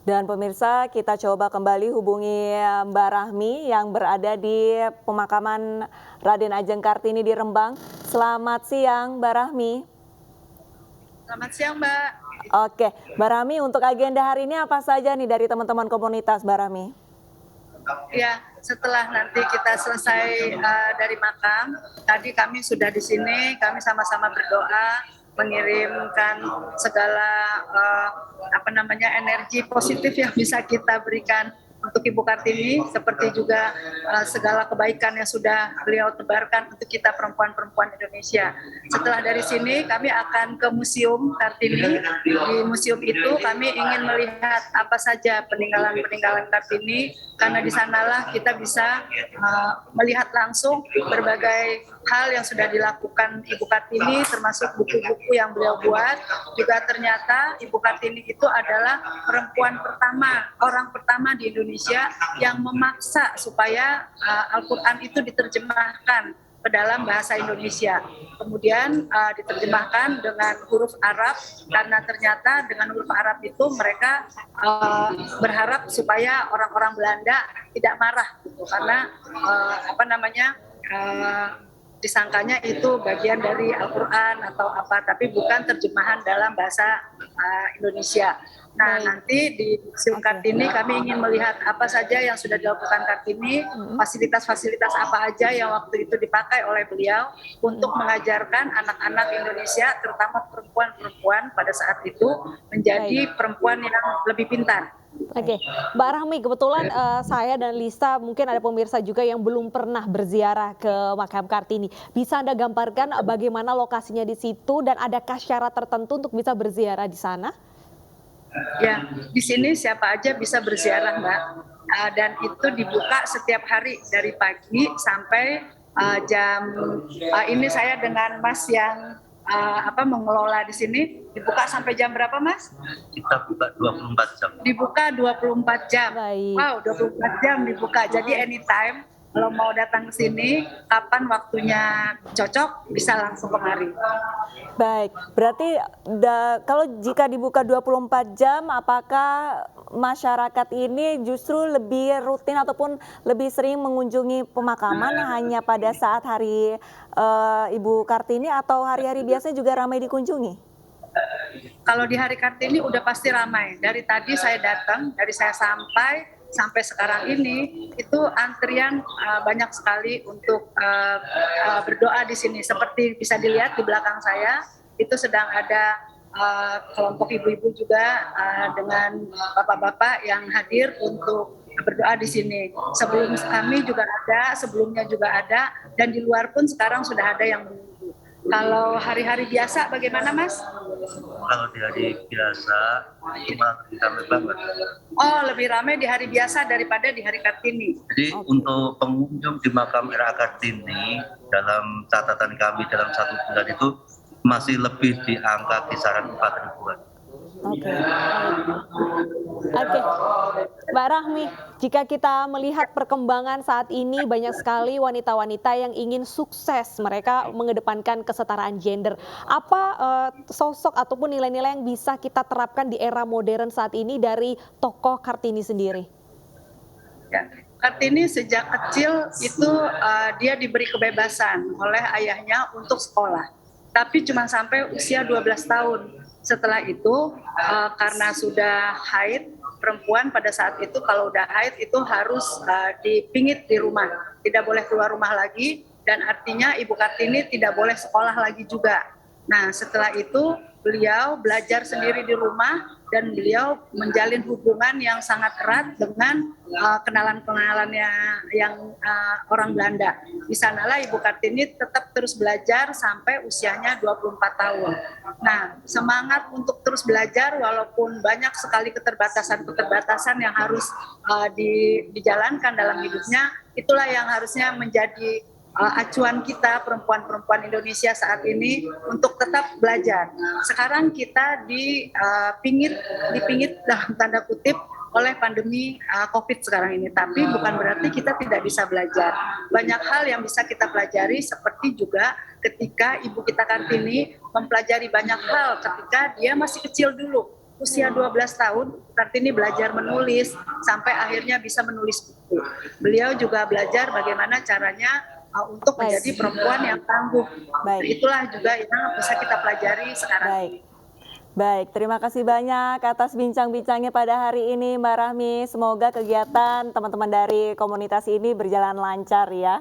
Dan pemirsa, kita coba kembali hubungi Mbak Rahmi yang berada di pemakaman Raden Ajeng Kartini di Rembang. Selamat siang Mbak Rahmi. Selamat siang, Mbak. Oke, Mbak Rahmi, untuk agenda hari ini apa saja nih dari teman-teman komunitas Mbak Rahmi? Ya, setelah nanti kita selesai dari makam, tadi kami sudah di sini, kami sama-sama berdoa, mengirimkan segala energi positif yang bisa kita berikan untuk Ibu Kartini, seperti juga segala kebaikan yang sudah beliau tebarkan untuk kita perempuan-perempuan Indonesia. Setelah dari sini kami akan ke Museum Kartini. Di museum itu kami ingin melihat apa saja peninggalan-peninggalan Kartini, karena di sanalah kita bisa melihat langsung berbagai hal yang sudah dilakukan Ibu Kartini, termasuk buku-buku yang beliau buat. Juga ternyata Ibu Kartini itu adalah perempuan pertama, orang pertama di Indonesia yang memaksa supaya Al-Quran itu diterjemahkan ke dalam bahasa Indonesia. Kemudian diterjemahkan dengan huruf Arab, karena ternyata dengan huruf Arab itu mereka berharap supaya orang-orang Belanda tidak marah, gitu, karena disangkanya itu bagian dari Al-Quran atau apa, tapi bukan terjemahan dalam bahasa Indonesia. Nah, nanti di Museum Kartini kami ingin melihat apa saja yang sudah dilakukan Kartini, fasilitas-fasilitas apa aja yang waktu itu dipakai oleh beliau untuk mengajarkan anak-anak Indonesia, terutama perempuan-perempuan pada saat itu, menjadi perempuan yang lebih pintar. Oke, Mbak Rahmi, kebetulan saya dan Lisa, mungkin ada pemirsa juga yang belum pernah berziarah ke makam Kartini. Bisa Anda gambarkan bagaimana lokasinya di situ dan adakah syarat tertentu untuk bisa berziarah di sana? Ya, di sini siapa aja bisa berziarah, Mbak. Dan itu dibuka setiap hari dari pagi sampai ini saya dengan Mas yang mengelola di sini. Dibuka sampai jam berapa, Mas? Kita buka 24 jam. Dibuka 24 jam. Baik. Wow, 24 jam dibuka. Jadi anytime kalau mau datang ke sini, kapan waktunya cocok, bisa langsung kemari. Baik, berarti kalau jika dibuka 24 jam, apakah masyarakat ini justru lebih rutin ataupun lebih sering mengunjungi pemakaman hanya pada saat hari Ibu Kartini atau hari-hari biasa juga ramai dikunjungi? Kalau di hari Kartini udah pasti ramai. Dari tadi saya datang, dari saya sampai sekarang ini itu antrian banyak sekali untuk berdoa di sini. Seperti bisa dilihat di belakang saya itu sedang ada kelompok ibu-ibu juga dengan bapak-bapak yang hadir untuk berdoa di sini. Sebelumnya juga ada, dan di luar pun sekarang sudah ada yang menunggu. Kalau hari-hari biasa bagaimana, Mas? Kalau di hari biasa itu malah lebih ramai banget. Oh, lebih ramai di hari biasa daripada di hari Kartini. Jadi untuk pengunjung di makam RA Kartini, dalam catatan kami dalam 1 bulan itu masih lebih di angka kisaran 4 ribuan. Oke, Mbak Rahmi, jika kita melihat perkembangan saat ini banyak sekali wanita-wanita yang ingin sukses, mereka mengedepankan kesetaraan gender. Apa sosok ataupun nilai-nilai yang bisa kita terapkan di era modern saat ini dari tokoh Kartini sendiri? Ya, Kartini sejak kecil itu dia diberi kebebasan oleh ayahnya untuk sekolah, tapi cuma sampai usia 12 tahun. Setelah itu karena sudah haid, perempuan pada saat itu kalau udah haid itu harus dipingit di rumah, tidak boleh keluar rumah lagi, dan artinya Ibu Kartini tidak boleh sekolah lagi juga. Nah, setelah itu beliau belajar sendiri di rumah dan beliau menjalin hubungan yang sangat erat dengan kenalan-kenalannya yang orang Belanda. Di sanalah Ibu Kartini tetap terus belajar sampai usianya 24 tahun. Nah, semangat untuk terus belajar walaupun banyak sekali keterbatasan-keterbatasan yang harus dijalankan dalam hidupnya, itulah yang harusnya menjadi acuan kita perempuan-perempuan Indonesia saat ini untuk tetap belajar. Sekarang kita dipingit dalam tanda kutip oleh pandemi COVID sekarang ini, tapi bukan berarti kita tidak bisa belajar. Banyak hal yang bisa kita pelajari, seperti juga ketika Ibu kita Kartini mempelajari banyak hal ketika dia masih kecil dulu. usia 12 tahun Kartini belajar menulis sampai akhirnya bisa menulis buku. Beliau juga belajar bagaimana caranya untuk Baik. menjadi perempuan yang tangguh. Baik. Itulah juga yang bisa kita pelajari sekarang. Baik. Baik, terima kasih banyak atas bincang-bincangnya pada hari ini Mbak Rahmi. Semoga kegiatan teman-teman dari komunitas ini berjalan lancar ya.